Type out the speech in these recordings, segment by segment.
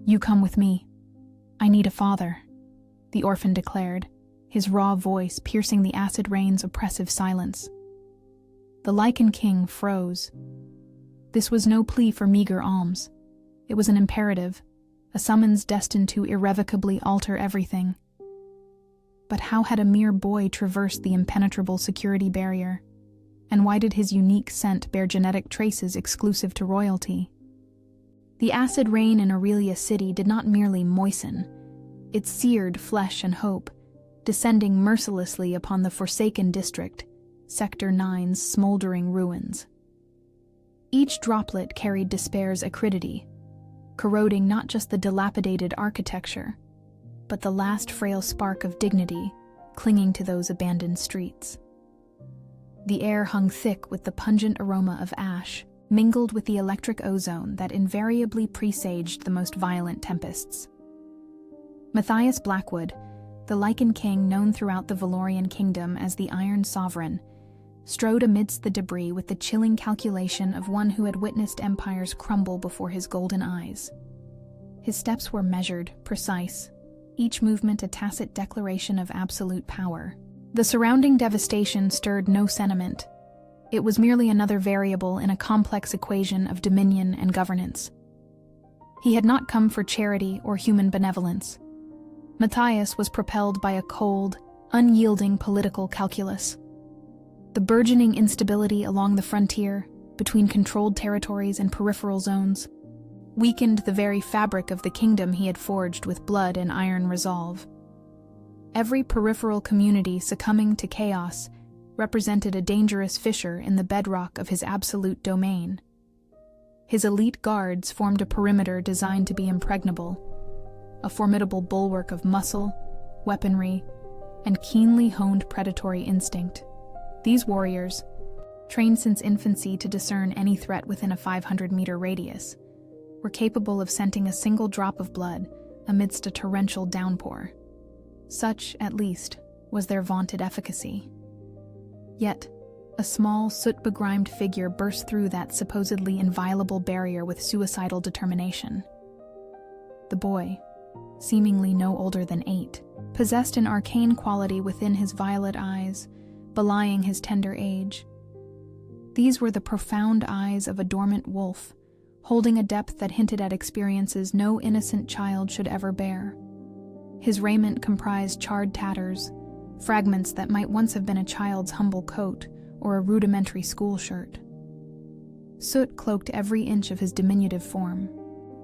"You come with me. I need a father," the orphan declared, his raw voice piercing the acid rain's oppressive silence. The Lycan king froze. This was no plea for meager alms. It was an imperative, a summons destined to irrevocably alter everything. But how had a mere boy traversed the impenetrable security barrier? And why did his unique scent bear genetic traces exclusive to royalty? The acid rain in Aurelia City did not merely moisten. It seared flesh and hope, descending mercilessly upon the Forsaken District, Sector 9's smoldering ruins. Each droplet carried despair's acridity, corroding not just the dilapidated architecture, but the last frail spark of dignity clinging to those abandoned streets. The air hung thick with the pungent aroma of ash, mingled with the electric ozone that invariably presaged the most violent tempests. Matthias Blackwood, the Lycan king known throughout the Valorian kingdom as the Iron Sovereign, strode amidst the debris with the chilling calculation of one who had witnessed empires crumble before his golden eyes. His steps were measured, precise, each movement a tacit declaration of absolute power. The surrounding devastation stirred no sentiment. It was merely another variable in a complex equation of dominion and governance. He had not come for charity or human benevolence. Matthias was propelled by a cold, unyielding political calculus. The burgeoning instability along the frontier, between controlled territories and peripheral zones, weakened the very fabric of the kingdom he had forged with blood and iron resolve. Every peripheral community succumbing to chaos represented a dangerous fissure in the bedrock of his absolute domain. His elite guards formed a perimeter designed to be impregnable, a formidable bulwark of muscle, weaponry, and keenly honed predatory instinct. These warriors, trained since infancy to discern any threat within a 500-meter radius, were capable of scenting a single drop of blood amidst a torrential downpour. Such, at least, was their vaunted efficacy. Yet, a small, soot-begrimed figure burst through that supposedly inviolable barrier with suicidal determination. The boy, seemingly no older than 8, possessed an arcane quality within his violet eyes, belying his tender age. These were the profound eyes of a dormant wolf, holding a depth that hinted at experiences no innocent child should ever bear. His raiment comprised charred tatters, fragments that might once have been a child's humble coat or a rudimentary school shirt. Soot cloaked every inch of his diminutive form,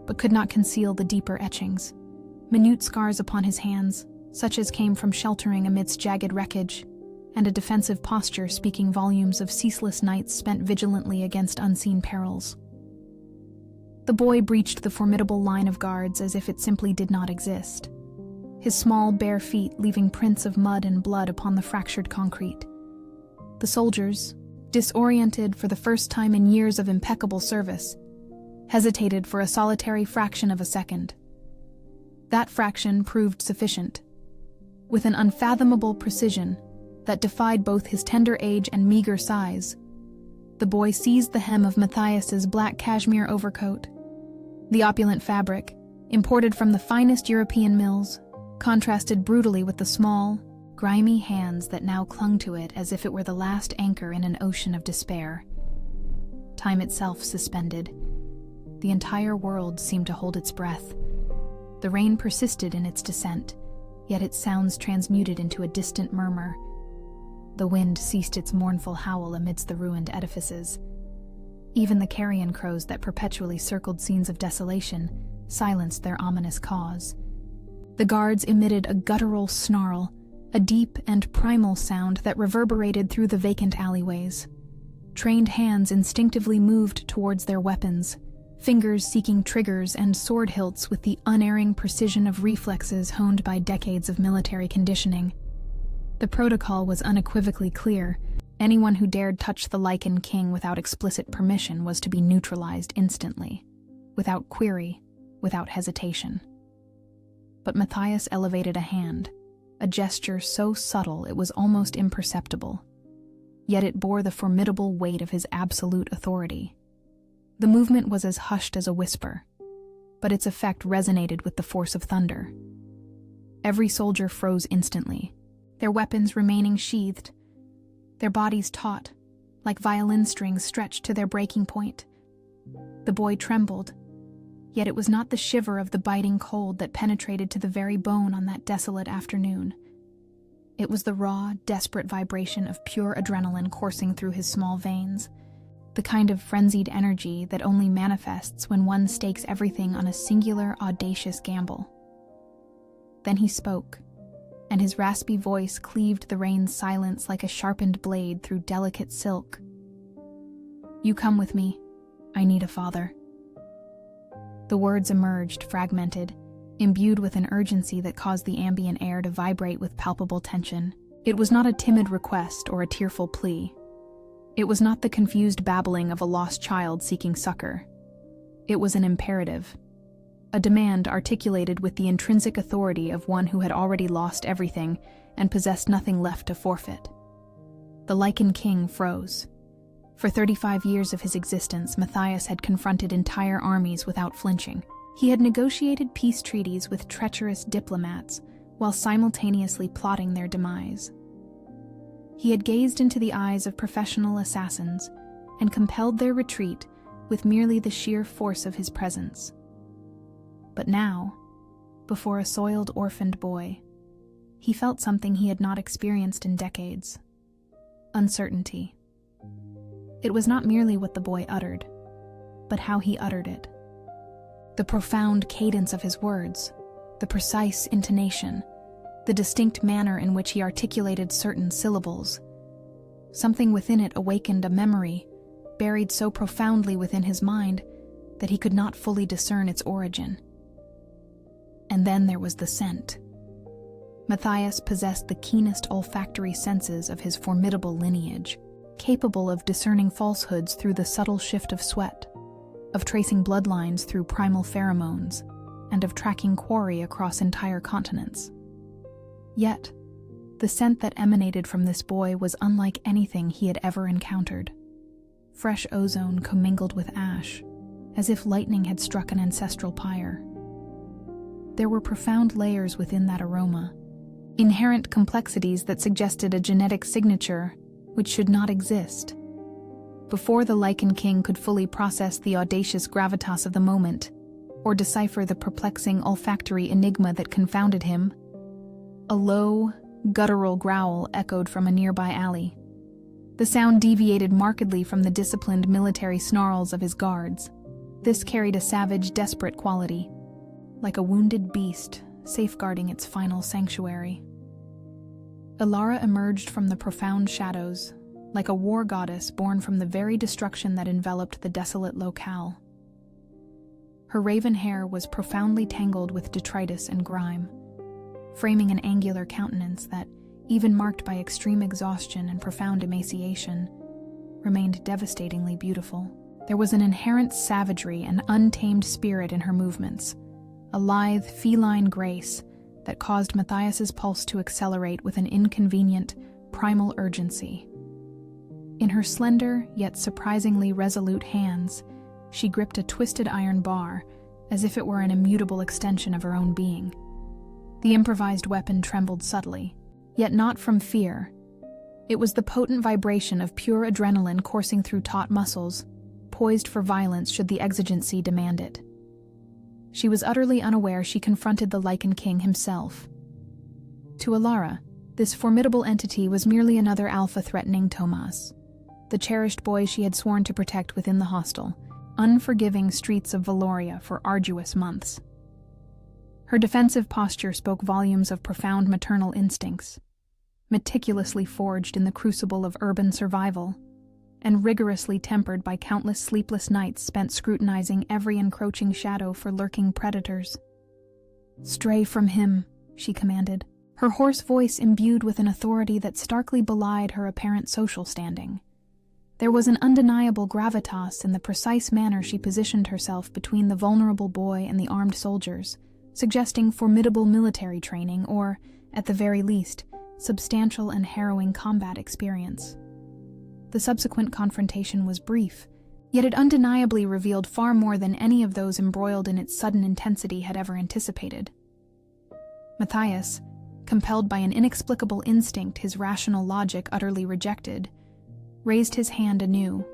but could not conceal the deeper etchings, minute scars upon his hands, such as came from sheltering amidst jagged wreckage, and a defensive posture speaking volumes of ceaseless nights spent vigilantly against unseen perils. The boy breached the formidable line of guards as if it simply did not exist, his small, bare feet leaving prints of mud and blood upon the fractured concrete. The soldiers, disoriented for the first time in years of impeccable service, hesitated for a solitary fraction of a second. That fraction proved sufficient. With an unfathomable precision that defied both his tender age and meager size, the boy seized the hem of Matthias's black cashmere overcoat. The opulent fabric, imported from the finest European mills, contrasted brutally with the small, grimy hands that now clung to it as if it were the last anchor in an ocean of despair. Time itself suspended. The entire world seemed to hold its breath. The rain persisted in its descent, yet its sounds transmuted into a distant murmur. The wind ceased its mournful howl amidst the ruined edifices. Even the carrion crows that perpetually circled scenes of desolation silenced their ominous cause. The guards emitted a guttural snarl, a deep and primal sound that reverberated through the vacant alleyways. Trained hands instinctively moved towards their weapons, fingers seeking triggers and sword hilts with the unerring precision of reflexes honed by decades of military conditioning. The protocol was unequivocally clear. Anyone who dared touch the Lycan king without explicit permission was to be neutralized instantly, without query, without hesitation. But Matthias elevated a hand, a gesture so subtle it was almost imperceptible. Yet it bore the formidable weight of his absolute authority. The movement was as hushed as a whisper. but its effect resonated with the force of thunder. Every soldier froze instantly, their weapons remaining sheathed, their bodies taut, like violin strings stretched to their breaking point. The boy trembled, yet it was not the shiver of the biting cold that penetrated to the very bone on that desolate afternoon. It was the raw, desperate vibration of pure adrenaline coursing through his small veins, the kind of frenzied energy that only manifests when one stakes everything on a singular, audacious gamble. Then he spoke, and his raspy voice cleaved the rain's silence like a sharpened blade through delicate silk. "You come with me. I need a father." The words emerged, fragmented, imbued with an urgency that caused the ambient air to vibrate with palpable tension. It was not a timid request or a tearful plea. It was not the confused babbling of a lost child seeking succor. It was an imperative, a demand articulated with the intrinsic authority of one who had already lost everything and possessed nothing left to forfeit. The Lycan king froze. For 35 years of his existence, Matthias had confronted entire armies without flinching. He had negotiated peace treaties with treacherous diplomats while simultaneously plotting their demise. He had gazed into the eyes of professional assassins and compelled their retreat with merely the sheer force of his presence. But now, before a soiled, orphaned boy, he felt something he had not experienced in decades: uncertainty. It was not merely what the boy uttered, but how he uttered it. The profound cadence of his words, the precise intonation, the distinct manner in which he articulated certain syllables. Something within it awakened a memory, buried so profoundly within his mind that he could not fully discern its origin. And then there was the scent. Matthias possessed the keenest olfactory senses of his formidable lineage, capable of discerning falsehoods through the subtle shift of sweat, of tracing bloodlines through primal pheromones, and of tracking quarry across entire continents. Yet, the scent that emanated from this boy was unlike anything he had ever encountered. Fresh ozone commingled with ash, as if lightning had struck an ancestral pyre. There were profound layers within that aroma, inherent complexities that suggested a genetic signature which should not exist. Before the Lycan king could fully process the audacious gravitas of the moment, or decipher the perplexing olfactory enigma that confounded him, a low, guttural growl echoed from a nearby alley. The sound deviated markedly from the disciplined military snarls of his guards. This carried a savage, desperate quality, like a wounded beast safeguarding its final sanctuary. Ilara emerged from the profound shadows, like a war goddess born from the very destruction that enveloped the desolate locale. Her raven hair was profoundly tangled with detritus and grime, framing an angular countenance that, even marked by extreme exhaustion and profound emaciation, remained devastatingly beautiful. There was an inherent savagery and untamed spirit in her movements, a lithe, feline grace that caused Matthias's pulse to accelerate with an inconvenient, primal urgency. In her slender, yet surprisingly resolute hands, she gripped a twisted iron bar, as if it were an immutable extension of her own being. The improvised weapon trembled subtly, yet not from fear. It was the potent vibration of pure adrenaline coursing through taut muscles, poised for violence should the exigency demand it. She was utterly unaware she confronted the Lycan king himself. To Ilara, this formidable entity was merely another alpha threatening Tomas, the cherished boy she had sworn to protect within the hostile, unforgiving streets of Valoria for arduous months. Her defensive posture spoke volumes of profound maternal instincts, meticulously forged in the crucible of urban survival, and rigorously tempered by countless sleepless nights spent scrutinizing every encroaching shadow for lurking predators. "Stray from him," she commanded, her hoarse voice imbued with an authority that starkly belied her apparent social standing. There was an undeniable gravitas in the precise manner she positioned herself between the vulnerable boy and the armed soldiers, suggesting formidable military training or, at the very least, substantial and harrowing combat experience. The subsequent confrontation was brief, Yet it undeniably revealed far more than any of those embroiled in its sudden intensity had ever anticipated. Matthias, compelled by an inexplicable instinct his rational logic utterly rejected, raised his hand anew,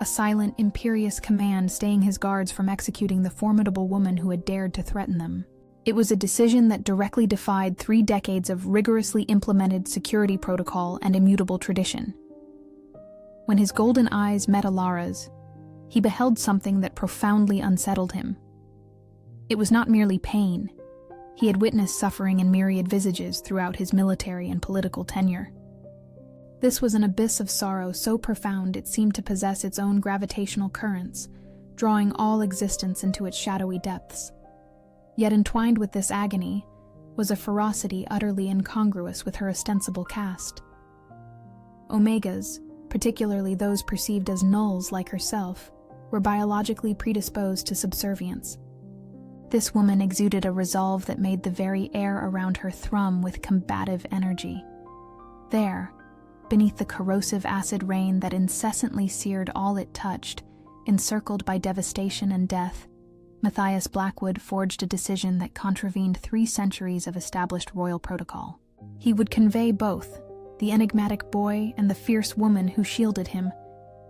a silent, imperious command staying his guards from executing the formidable woman who had dared to threaten them. It was a decision that directly defied 3 decades of rigorously implemented security protocol and immutable tradition. When his golden eyes met Alara's, he beheld something that profoundly unsettled him. It was not merely pain. He had witnessed suffering in myriad visages throughout his military and political tenure. This was an abyss of sorrow so profound it seemed to possess its own gravitational currents, drawing all existence into its shadowy depths. Yet entwined with this agony was a ferocity utterly incongruous with her ostensible caste. Omegas, particularly those perceived as nulls like herself, were biologically predisposed to subservience. This woman exuded a resolve that made the very air around her thrum with combative energy. There, beneath the corrosive acid rain that incessantly seared all it touched, encircled by devastation and death, Matthias Blackwood forged a decision that contravened 3 centuries of established royal protocol. He would convey both, the enigmatic boy and the fierce woman who shielded him,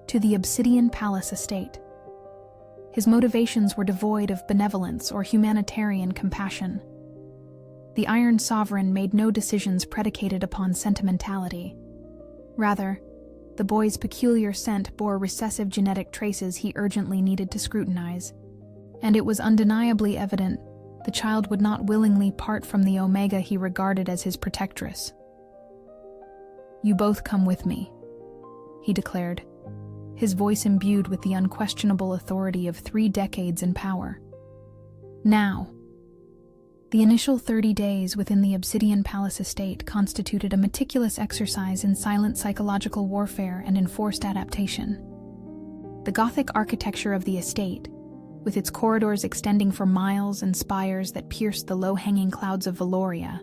to the Obsidian Palace estate. His motivations were devoid of benevolence or humanitarian compassion. The Iron Sovereign made no decisions predicated upon sentimentality. Rather, the boy's peculiar scent bore recessive genetic traces he urgently needed to scrutinize, and it was undeniably evident the child would not willingly part from the Omega he regarded as his protectress. "You both come with me," he declared, his voice imbued with the unquestionable authority of 3 decades in power. Now. The initial 30 days within the Obsidian Palace estate constituted a meticulous exercise in silent psychological warfare and enforced adaptation. The Gothic architecture of the estate, with its corridors extending for miles and spires that pierced the low-hanging clouds of Valoria,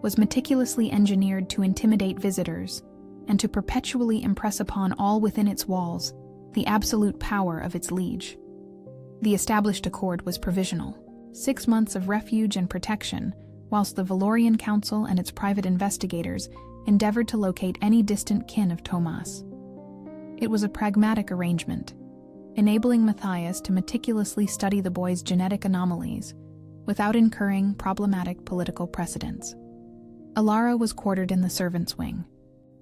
was meticulously engineered to intimidate visitors and to perpetually impress upon all within its walls the absolute power of its liege. The established accord was provisional. 6 months of refuge and protection, whilst the Valorian Council and its private investigators endeavored to locate any distant kin of Tomas. It was a pragmatic arrangement, enabling Matthias to meticulously study the boy's genetic anomalies without incurring problematic political precedents. Alara was quartered in the servants' wing,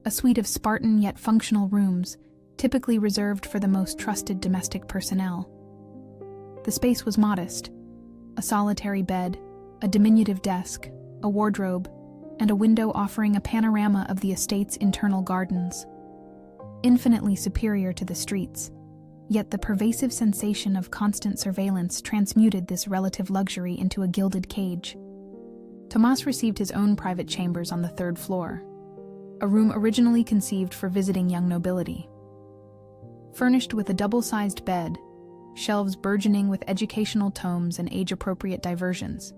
a suite of Spartan yet functional rooms typically reserved for the most trusted domestic personnel. The space was modest: a solitary bed, a diminutive desk, a wardrobe, and a window offering a panorama of the estate's internal gardens. Infinitely superior to the streets, yet the pervasive sensation of constant surveillance transmuted this relative luxury into a gilded cage. Tomas received his own private chambers on the 3rd floor, a room originally conceived for visiting young nobility. Furnished with a double-sized bed, shelves burgeoning with educational tomes and age-appropriate diversions,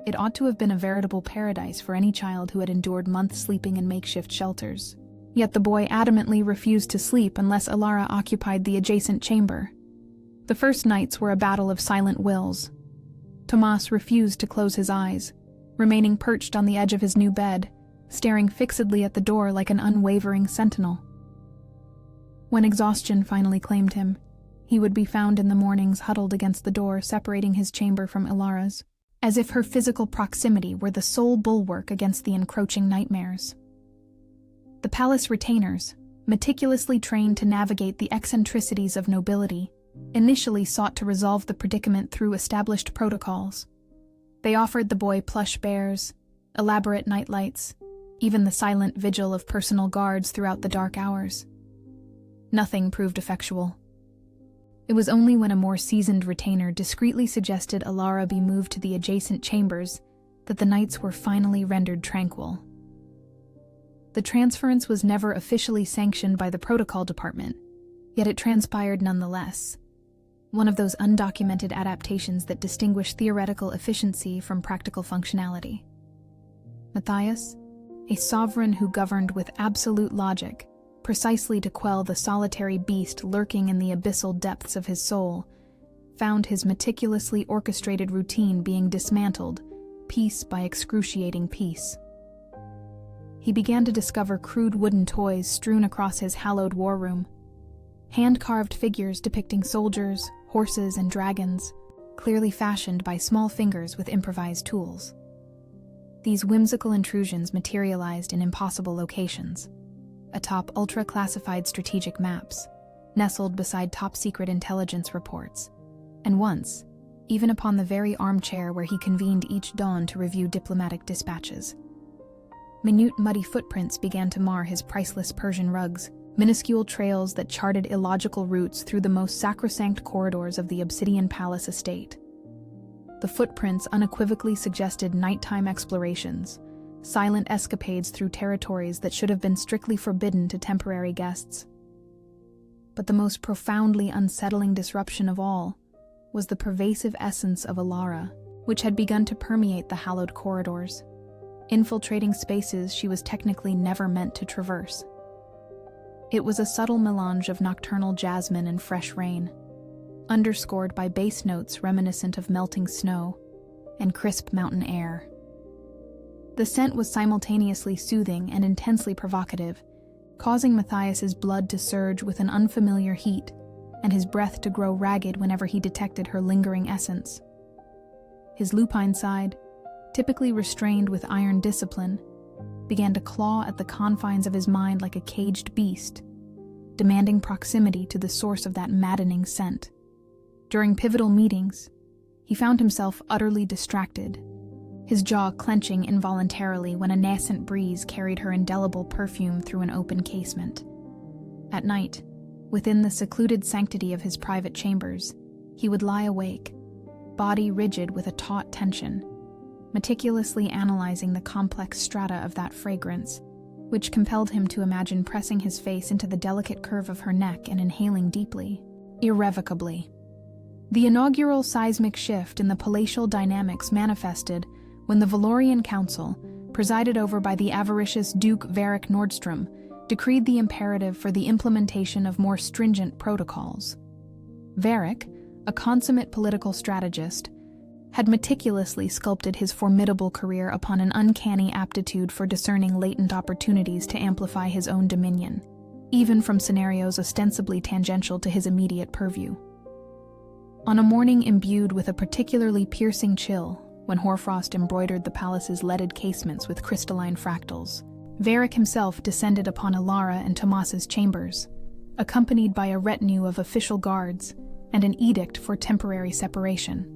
it ought to have been a veritable paradise for any child who had endured months sleeping in makeshift shelters. Yet the boy adamantly refused to sleep unless Alara occupied the adjacent chamber. The first nights were a battle of silent wills. Tomas refused to close his eyes, remaining perched on the edge of his new bed, staring fixedly at the door like an unwavering sentinel. When exhaustion finally claimed him, he would be found in the mornings huddled against the door separating his chamber from Alara's, as if her physical proximity were the sole bulwark against the encroaching nightmares. The palace retainers, meticulously trained to navigate the eccentricities of nobility, initially sought to resolve the predicament through established protocols. They offered the boy plush bears, elaborate nightlights, even the silent vigil of personal guards throughout the dark hours. Nothing proved effectual. It was only when a more seasoned retainer discreetly suggested Alara be moved to the adjacent chambers that the nights were finally rendered tranquil. The transference was never officially sanctioned by the protocol department, yet it transpired nonetheless. One of those undocumented adaptations that distinguish theoretical efficiency from practical functionality. Matthias, a sovereign who governed with absolute logic, precisely to quell the solitary beast lurking in the abyssal depths of his soul, found his meticulously orchestrated routine being dismantled, piece by excruciating piece. He began to discover crude wooden toys strewn across his hallowed war room, hand-carved figures depicting soldiers, horses, and dragons, clearly fashioned by small fingers with improvised tools. These whimsical intrusions materialized in impossible locations, atop ultra-classified strategic maps, nestled beside top-secret intelligence reports, and once, even upon the very armchair where he convened each dawn to review diplomatic dispatches. Minute muddy footprints began to mar his priceless Persian rugs, minuscule trails that charted illogical routes through the most sacrosanct corridors of the Obsidian Palace estate. The footprints unequivocally suggested nighttime explorations, silent escapades through territories that should have been strictly forbidden to temporary guests. But the most profoundly unsettling disruption of all was the pervasive essence of Alara, which had begun to permeate the hallowed corridors, infiltrating spaces she was technically never meant to traverse. It was a subtle melange of nocturnal jasmine and fresh rain, underscored by bass notes reminiscent of melting snow and crisp mountain air. The scent was simultaneously soothing and intensely provocative, causing Matthias's blood to surge with an unfamiliar heat and his breath to grow ragged whenever he detected her lingering essence. His lupine side, typically restrained with iron discipline, began to claw at the confines of his mind like a caged beast, demanding proximity to the source of that maddening scent. During pivotal meetings, he found himself utterly distracted, his jaw clenching involuntarily when a nascent breeze carried her indelible perfume through an open casement. At night, within the secluded sanctity of his private chambers, he would lie awake, body rigid with a taut tension, meticulously analyzing the complex strata of that fragrance, which compelled him to imagine pressing his face into the delicate curve of her neck and inhaling deeply, irrevocably. The inaugural seismic shift in the palatial dynamics manifested when the Valorian Council, presided over by the avaricious Duke Varric Nordstrom, decreed the imperative for the implementation of more stringent protocols. Varric, a consummate political strategist, had meticulously sculpted his formidable career upon an uncanny aptitude for discerning latent opportunities to amplify his own dominion, even from scenarios ostensibly tangential to his immediate purview. On a morning imbued with a particularly piercing chill, when hoarfrost embroidered the palace's leaded casements with crystalline fractals, Varric himself descended upon Alara and Tomas's chambers, accompanied by a retinue of official guards and an edict for temporary separation.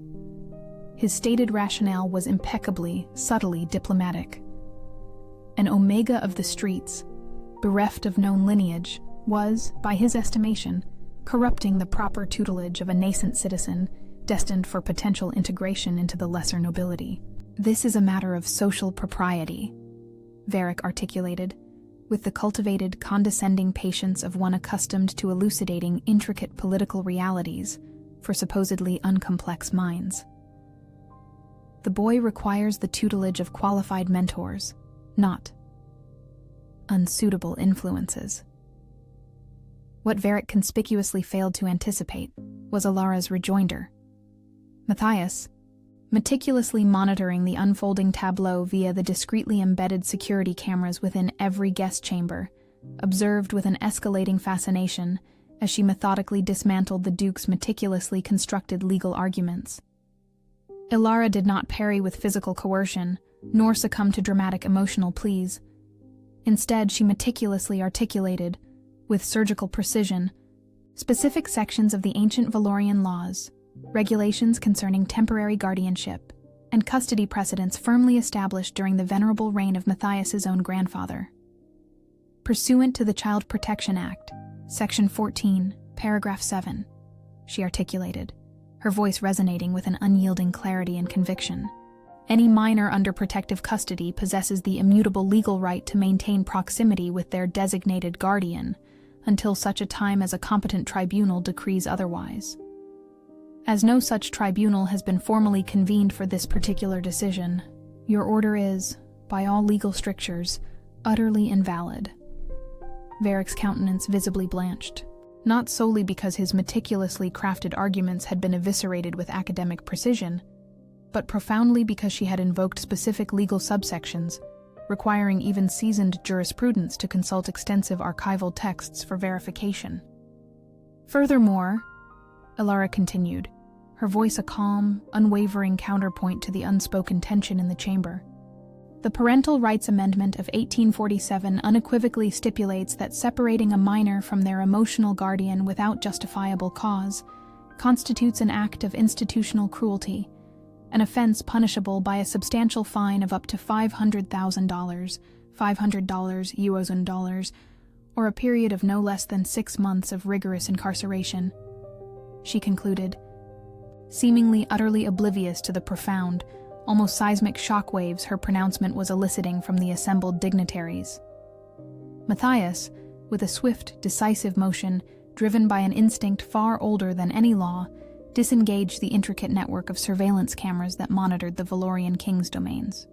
His stated rationale was impeccably, subtly diplomatic. An omega of the streets, bereft of known lineage, was, by his estimation, corrupting the proper tutelage of a nascent citizen destined for potential integration into the lesser nobility. "This is a matter of social propriety," Varric articulated, with the cultivated, condescending patience of one accustomed to elucidating intricate political realities for supposedly uncomplex minds. "The boy requires the tutelage of qualified mentors, not unsuitable influences." What Varric conspicuously failed to anticipate was Alara's rejoinder. Matthias, meticulously monitoring the unfolding tableau via the discreetly embedded security cameras within every guest chamber, observed with an escalating fascination as she methodically dismantled the Duke's meticulously constructed legal arguments. Alara did not parry with physical coercion, nor succumb to dramatic emotional pleas. Instead, she meticulously articulated, with surgical precision, specific sections of the ancient Valorian laws, regulations concerning temporary guardianship, and custody precedents firmly established during the venerable reign of Matthias's own grandfather. Pursuant to the Child Protection Act, Section 14, Paragraph 7, she articulated, her voice resonating with an unyielding clarity and conviction. Any minor under protective custody possesses the immutable legal right to maintain proximity with their designated guardian until such a time as a competent tribunal decrees otherwise. As no such tribunal has been formally convened for this particular decision, your order is, by all legal strictures, utterly invalid. Varric's countenance visibly blanched, not solely because his meticulously crafted arguments had been eviscerated with academic precision, but profoundly because she had invoked specific legal subsections, requiring even seasoned jurisprudence to consult extensive archival texts for verification. Furthermore, Alara continued, her voice a calm, unwavering counterpoint to the unspoken tension in the chamber, the Parental Rights Amendment of 1847 unequivocally stipulates that separating a minor from their emotional guardian without justifiable cause constitutes an act of institutional cruelty, an offense punishable by a substantial fine of up to $500,000, $500 US dollars, or a period of no less than 6 months of rigorous incarceration. She concluded, seemingly utterly oblivious to the profound, almost seismic shockwaves her pronouncement was eliciting from the assembled dignitaries. Matthias, with a swift, decisive motion, driven by an instinct far older than any law, disengaged the intricate network of surveillance cameras that monitored the Valorian king's domains.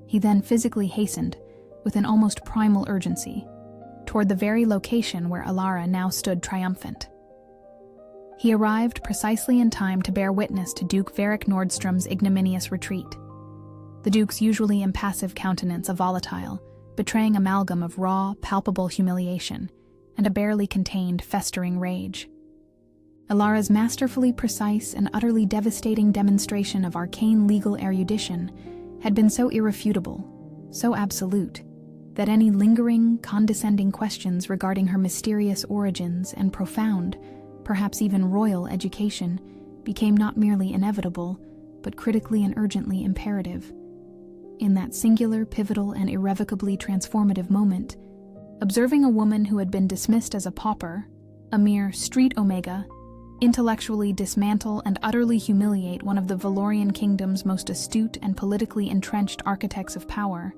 He then physically hastened, with an almost primal urgency, toward the very location where Alara now stood triumphant. He arrived precisely in time to bear witness to Duke Varric Nordstrom's ignominious retreat. The Duke's usually impassive countenance a volatile, betraying amalgam of raw, palpable humiliation and a barely contained, festering rage. Alara's masterfully precise and utterly devastating demonstration of arcane legal erudition had been so irrefutable, so absolute, that any lingering, condescending questions regarding her mysterious origins and profound, perhaps even royal education, became not merely inevitable, but critically and urgently imperative. In that singular, pivotal, and irrevocably transformative moment, observing a woman who had been dismissed as a pauper, a mere street omega, intellectually dismantle and utterly humiliate one of the Valorian kingdom's most astute and politically entrenched architects of power,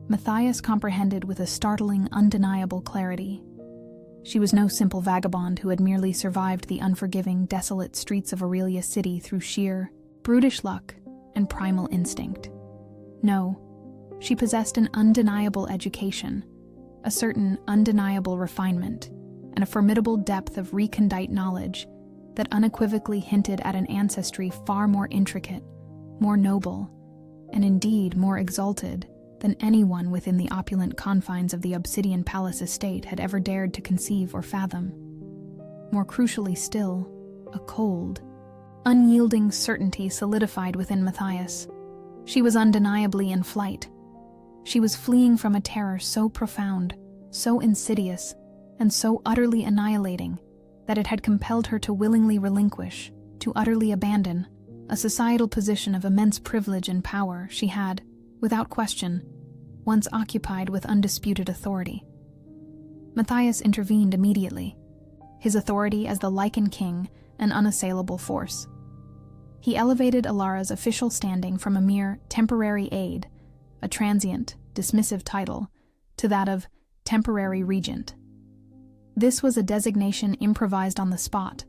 Matthias comprehended with a startling, undeniable clarity. She was no simple vagabond who had merely survived the unforgiving, desolate streets of Aurelia City through sheer, brutish luck and primal instinct. No, she possessed an undeniable education, a certain undeniable refinement, and a formidable depth of recondite knowledge that unequivocally hinted at an ancestry far more intricate, more noble, and indeed more exalted than anyone within the opulent confines of the Obsidian Palace estate had ever dared to conceive or fathom. More crucially still, a cold, unyielding certainty solidified within Matthias. She was undeniably in flight. She was fleeing from a terror so profound, so insidious, and so utterly annihilating that it had compelled her to willingly relinquish, to utterly abandon, a societal position of immense privilege and power she had, without question, once occupied with undisputed authority. Matthias intervened immediately, his authority as the Lycan king an unassailable force. He elevated Alara's official standing from a mere temporary aide, a transient, dismissive title, to that of temporary regent. This was a designation improvised on the spot,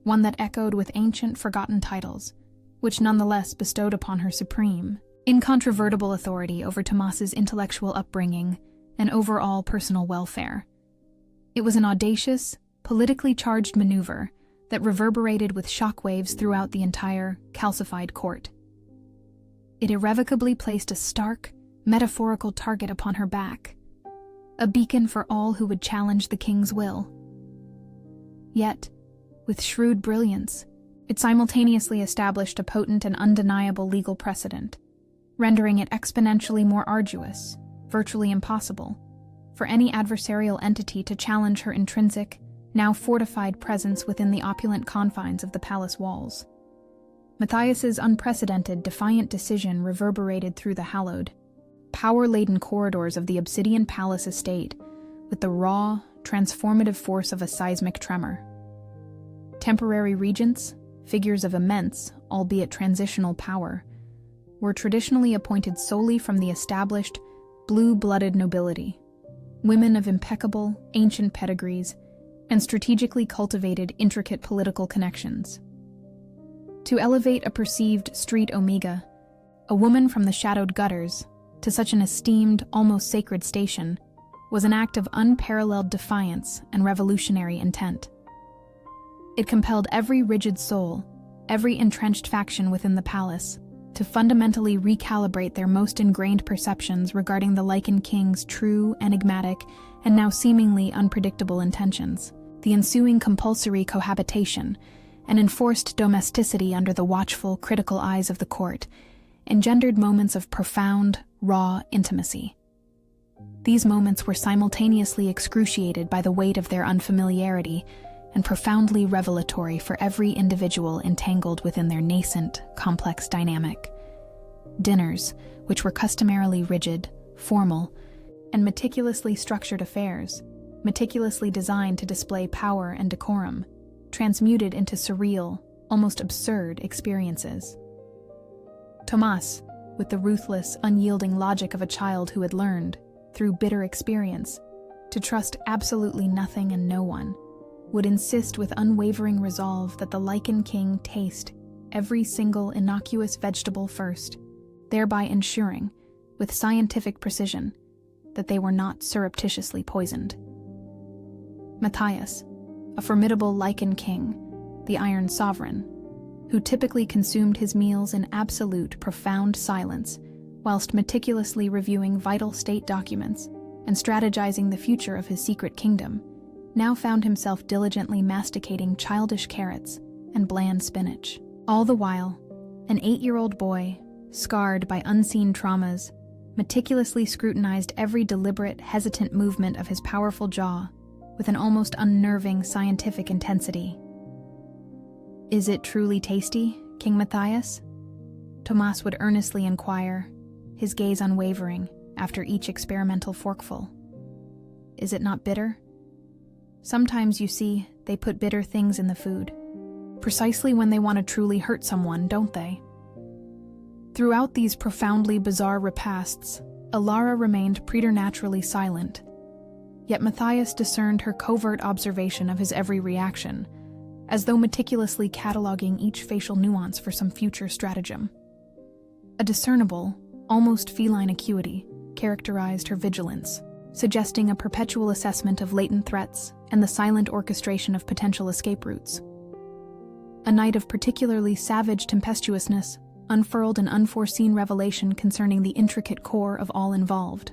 one that echoed with ancient, forgotten titles, which nonetheless bestowed upon her supreme, incontrovertible authority over Tomas's intellectual upbringing and overall personal welfare. It was an audacious, politically charged maneuver that reverberated with shockwaves throughout the entire calcified court. It irrevocably placed a stark, metaphorical target upon her back, a beacon for all who would challenge the king's will. Yet, with shrewd brilliance, it simultaneously established a potent and undeniable legal precedent, rendering it exponentially more arduous, virtually impossible, for any adversarial entity to challenge her intrinsic, now fortified presence within the opulent confines of the palace walls. Matthias's unprecedented, defiant decision reverberated through the hallowed, power-laden corridors of the Obsidian Palace estate with the raw, transformative force of a seismic tremor. Temporary regents, figures of immense, albeit transitional power, were traditionally appointed solely from the established, blue-blooded nobility, women of impeccable, ancient pedigrees, and strategically cultivated intricate political connections. To elevate a perceived street omega, a woman from the shadowed gutters, to such an esteemed, almost sacred station, was an act of unparalleled defiance and revolutionary intent. It compelled every rigid soul, every entrenched faction within the palace, to fundamentally recalibrate their most ingrained perceptions regarding the Lycan king's true, enigmatic, and now seemingly unpredictable intentions. The ensuing compulsory cohabitation and enforced domesticity under the watchful, critical eyes of the court engendered moments of profound, raw intimacy. These moments were simultaneously excruciated by the weight of their unfamiliarity and profoundly revelatory for every individual entangled within their nascent, complex dynamic. Dinners, which were customarily rigid, formal, and meticulously structured affairs, meticulously designed to display power and decorum, transmuted into surreal, almost absurd experiences. Tomas, with the ruthless, unyielding logic of a child who had learned, through bitter experience, to trust absolutely nothing and no one, would insist with unwavering resolve that the Lycan king taste every single innocuous vegetable first, thereby ensuring, with scientific precision, that they were not surreptitiously poisoned. Matthias, a formidable Lycan king, the Iron Sovereign, who typically consumed his meals in absolute, profound silence, whilst meticulously reviewing vital state documents and strategizing the future of his secret kingdom, now found himself diligently masticating childish carrots and bland spinach. All the while, an 8-year-old boy, scarred by unseen traumas, meticulously scrutinized every deliberate, hesitant movement of his powerful jaw with an almost unnerving scientific intensity. "Is it truly tasty, King Matthias?" Tomas would earnestly inquire, his gaze unwavering, after each experimental forkful. "Is it not bitter?" Sometimes, you see, they put bitter things in the food. Precisely when they want to truly hurt someone, don't they? Throughout these profoundly bizarre repasts, Alara remained preternaturally silent. Yet Matthias discerned her covert observation of his every reaction, as though meticulously cataloging each facial nuance for some future stratagem. A discernible, almost feline acuity characterized her vigilance, suggesting a perpetual assessment of latent threats and the silent orchestration of potential escape routes. A night of particularly savage tempestuousness unfurled an unforeseen revelation concerning the intricate core of all involved.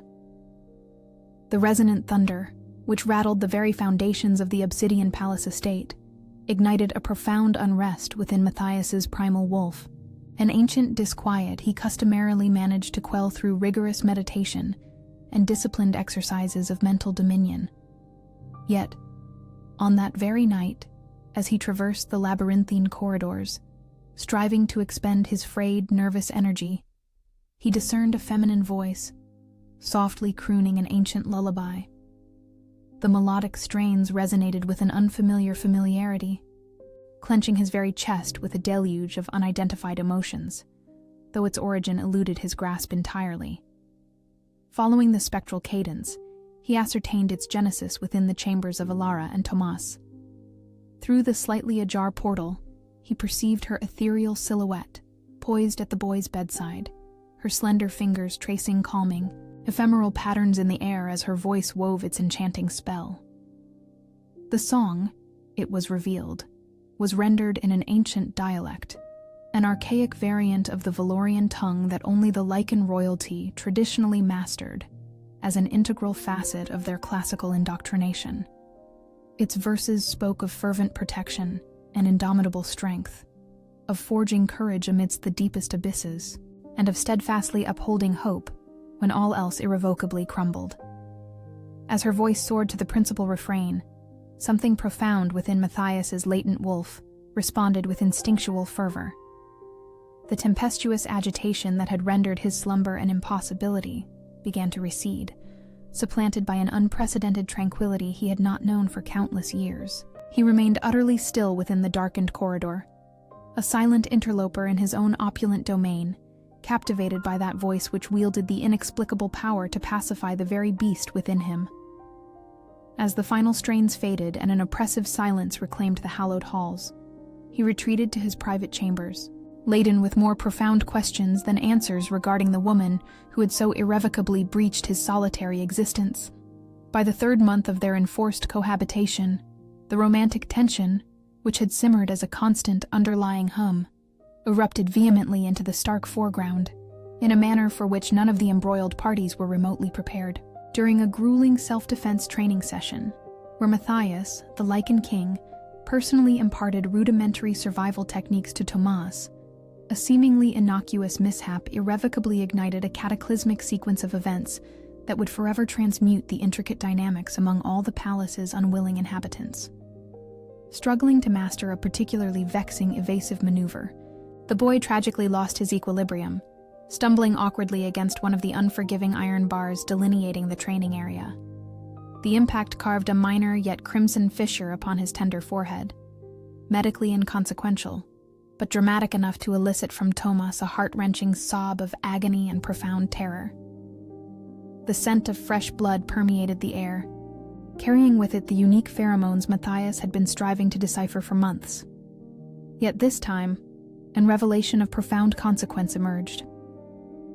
The resonant thunder, which rattled the very foundations of the Obsidian Palace estate, ignited a profound unrest within Matthias's primal wolf, an ancient disquiet he customarily managed to quell through rigorous meditation and disciplined exercises of mental dominion. Yet, on that very night, as he traversed the labyrinthine corridors, striving to expend his frayed, nervous energy, he discerned a feminine voice, softly crooning an ancient lullaby. The melodic strains resonated with an unfamiliar familiarity, clenching his very chest with a deluge of unidentified emotions, though its origin eluded his grasp entirely. Following the spectral cadence, he ascertained its genesis within the chambers of Alara and Tomas. Through the slightly ajar portal, he perceived her ethereal silhouette, poised at the boy's bedside, her slender fingers tracing calming, ephemeral patterns in the air as her voice wove its enchanting spell. The song, it was revealed, was rendered in an ancient dialect, an archaic variant of the Valorian tongue that only the Lycan royalty traditionally mastered as an integral facet of their classical indoctrination. Its verses spoke of fervent protection and indomitable strength, of forging courage amidst the deepest abysses, and of steadfastly upholding hope when all else irrevocably crumbled. As her voice soared to the principal refrain, something profound within Matthias's latent wolf responded with instinctual fervor. The tempestuous agitation that had rendered his slumber an impossibility began to recede, supplanted by an unprecedented tranquility he had not known for countless years. He remained utterly still within the darkened corridor, a silent interloper in his own opulent domain, captivated by that voice which wielded the inexplicable power to pacify the very beast within him. As the final strains faded and an oppressive silence reclaimed the hallowed halls, he retreated to his private chambers, laden with more profound questions than answers regarding the woman who had so irrevocably breached his solitary existence. By the 3rd month of their enforced cohabitation, the romantic tension, which had simmered as a constant underlying hum, erupted vehemently into the stark foreground, in a manner for which none of the embroiled parties were remotely prepared. During a grueling self-defense training session, where Matthias, the Lycan king, personally imparted rudimentary survival techniques to Tomas, a seemingly innocuous mishap irrevocably ignited a cataclysmic sequence of events that would forever transmute the intricate dynamics among all the palace's unwilling inhabitants. Struggling to master a particularly vexing evasive maneuver, the boy tragically lost his equilibrium, stumbling awkwardly against one of the unforgiving iron bars delineating the training area. The impact carved a minor yet crimson fissure upon his tender forehead, medically inconsequential, but dramatic enough to elicit from Tomas a heart-wrenching sob of agony and profound terror. The scent of fresh blood permeated the air, carrying with it the unique pheromones Matthias had been striving to decipher for months. Yet this time, a revelation of profound consequence emerged.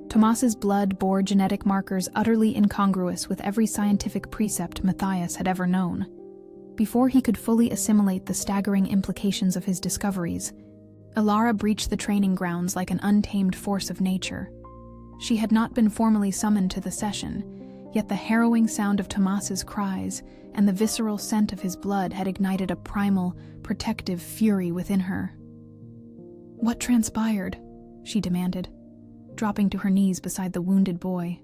Tomas's blood bore genetic markers utterly incongruous with every scientific precept Matthias had ever known. Before he could fully assimilate the staggering implications of his discoveries, Alara breached the training grounds like an untamed force of nature. She had not been formally summoned to the session, yet the harrowing sound of Tomas's cries and the visceral scent of his blood had ignited a primal, protective fury within her. "What transpired?" she demanded, dropping to her knees beside the wounded boy.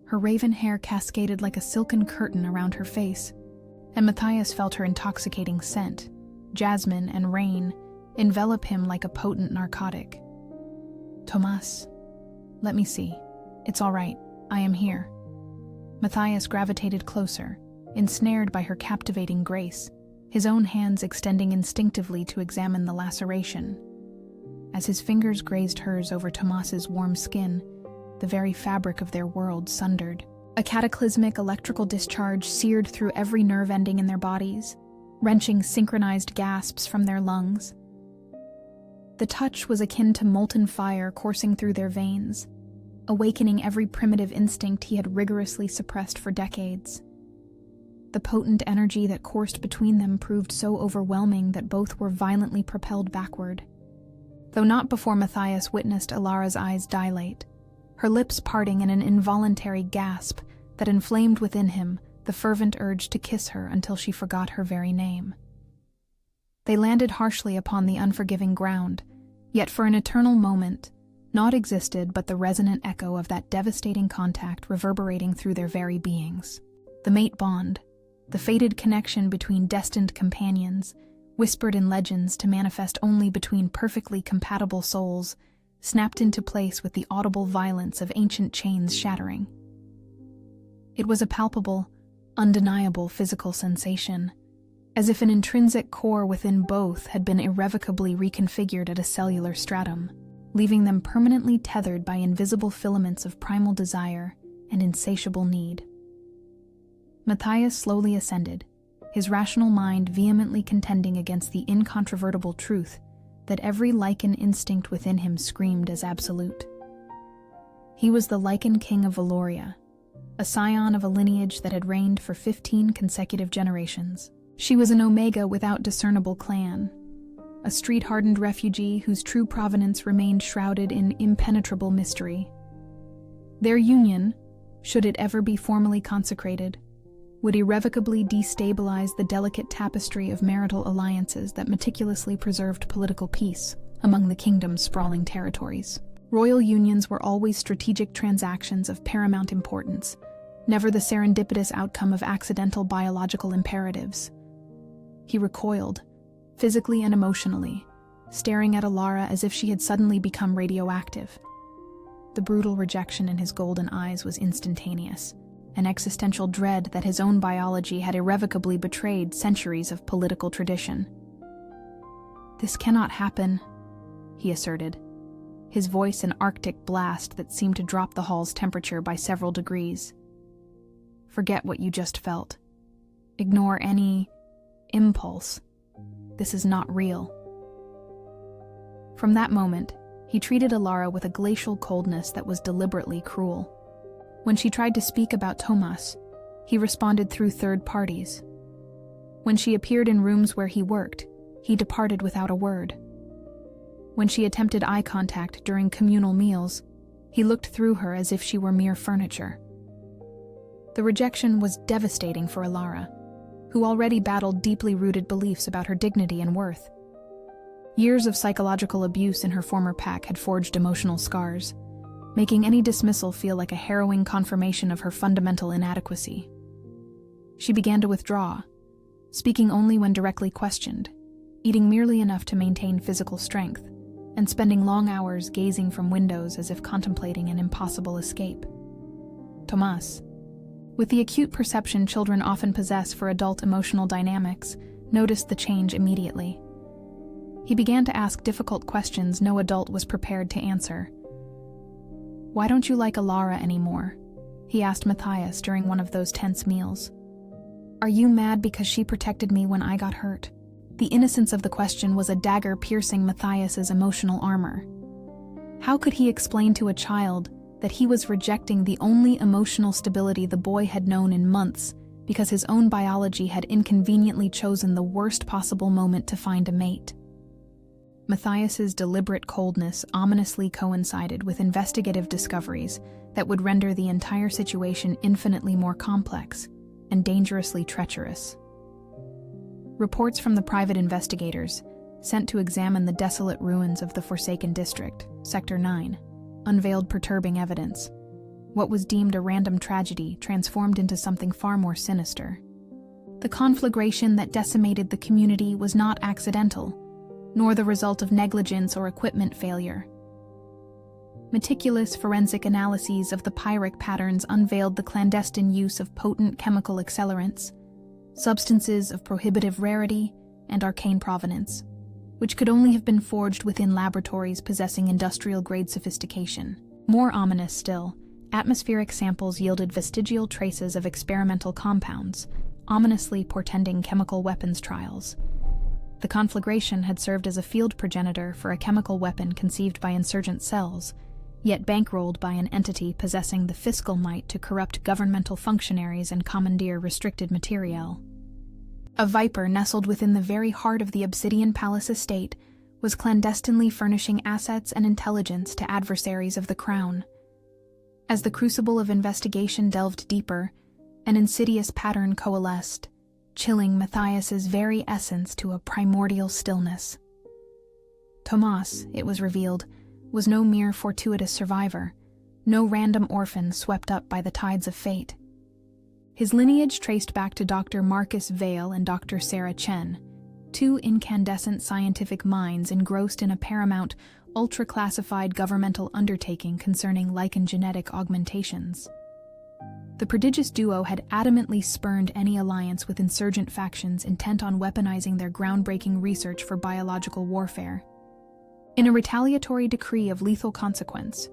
Her raven hair cascaded like a silken curtain around her face, and Matthias felt her intoxicating scent, jasmine and rain, envelop him like a potent narcotic. "Tomas, let me see. It's all right. I am here." Matthias gravitated closer, ensnared by her captivating grace, his own hands extending instinctively to examine the laceration. As his fingers grazed hers over Tomas's warm skin, the very fabric of their world sundered. A cataclysmic electrical discharge seared through every nerve ending in their bodies, wrenching synchronized gasps from their lungs. The touch was akin to molten fire coursing through their veins, awakening every primitive instinct he had rigorously suppressed for decades. The potent energy that coursed between them proved so overwhelming that both were violently propelled backward. Though not before Matthias witnessed Alara's eyes dilate, her lips parting in an involuntary gasp that inflamed within him the fervent urge to kiss her until she forgot her very name. They landed harshly upon the unforgiving ground, yet for an eternal moment, naught existed but the resonant echo of that devastating contact reverberating through their very beings. The mate bond, the fated connection between destined companions, whispered in legends to manifest only between perfectly compatible souls, snapped into place with the audible violence of ancient chains shattering. It was a palpable, undeniable physical sensation, as if an intrinsic core within both had been irrevocably reconfigured at a cellular stratum, leaving them permanently tethered by invisible filaments of primal desire and insatiable need. Matthias slowly ascended, his rational mind vehemently contending against the incontrovertible truth that every Lycan instinct within him screamed as absolute. He was the Lycan king of Valoria, a scion of a lineage that had reigned for 15 consecutive generations. She was an Omega without discernible clan, a street-hardened refugee whose true provenance remained shrouded in impenetrable mystery. Their union, should it ever be formally consecrated, would irrevocably destabilize the delicate tapestry of marital alliances that meticulously preserved political peace among the kingdom's sprawling territories. Royal unions were always strategic transactions of paramount importance, never the serendipitous outcome of accidental biological imperatives. He recoiled, physically and emotionally, staring at Alara as if she had suddenly become radioactive. The brutal rejection in his golden eyes was instantaneous, an existential dread that his own biology had irrevocably betrayed centuries of political tradition. "This cannot happen," he asserted, his voice an arctic blast that seemed to drop the hall's temperature by several degrees. "Forget what you just felt. Ignore any impulse. This is not real." From that moment, he treated Alara with a glacial coldness that was deliberately cruel. When she tried to speak about Tomas, he responded through third parties. When she appeared in rooms where he worked, he departed without a word. When she attempted eye contact during communal meals, he looked through her as if she were mere furniture. The rejection was devastating for Alara, who already battled deeply rooted beliefs about her dignity and worth. Years of psychological abuse in her former pack had forged emotional scars, making any dismissal feel like a harrowing confirmation of her fundamental inadequacy. She began to withdraw, speaking only when directly questioned, eating merely enough to maintain physical strength, and spending long hours gazing from windows as if contemplating an impossible escape. Tomas, with the acute perception children often possess for adult emotional dynamics, noticed the change immediately. He began to ask difficult questions no adult was prepared to answer. "Why don't you like Alara anymore?" he asked Matthias during one of those tense meals. "Are you mad because she protected me when I got hurt?" The innocence of the question was a dagger piercing Matthias's emotional armor. How could he explain to a child that he was rejecting the only emotional stability the boy had known in months because his own biology had inconveniently chosen the worst possible moment to find a mate? Matthias's deliberate coldness ominously coincided with investigative discoveries that would render the entire situation infinitely more complex and dangerously treacherous. Reports from the private investigators, sent to examine the desolate ruins of the Forsaken District, Sector 9, unveiled perturbing evidence. What was deemed a random tragedy transformed into something far more sinister. The conflagration that decimated the community was not accidental, nor the result of negligence or equipment failure. Meticulous forensic analyses of the pyric patterns unveiled the clandestine use of potent chemical accelerants, substances of prohibitive rarity and arcane provenance, which could only have been forged within laboratories possessing industrial-grade sophistication. More ominous still, atmospheric samples yielded vestigial traces of experimental compounds, ominously portending chemical weapons trials. The conflagration had served as a field progenitor for a chemical weapon conceived by insurgent cells, yet bankrolled by an entity possessing the fiscal might to corrupt governmental functionaries and commandeer restricted materiel. A viper nestled within the very heart of the Obsidian Palace estate was clandestinely furnishing assets and intelligence to adversaries of the crown. As the crucible of investigation delved deeper, an insidious pattern coalesced, chilling Matthias's very essence to a primordial stillness. Tomas, it was revealed, was no mere fortuitous survivor, no random orphan swept up by the tides of fate. His lineage traced back to Dr. Marcus Vale and Dr. Sarah Chen, two incandescent scientific minds engrossed in a paramount, ultra-classified governmental undertaking concerning Lycan genetic augmentations. The prodigious duo had adamantly spurned any alliance with insurgent factions intent on weaponizing their groundbreaking research for biological warfare. In a retaliatory decree of lethal consequence,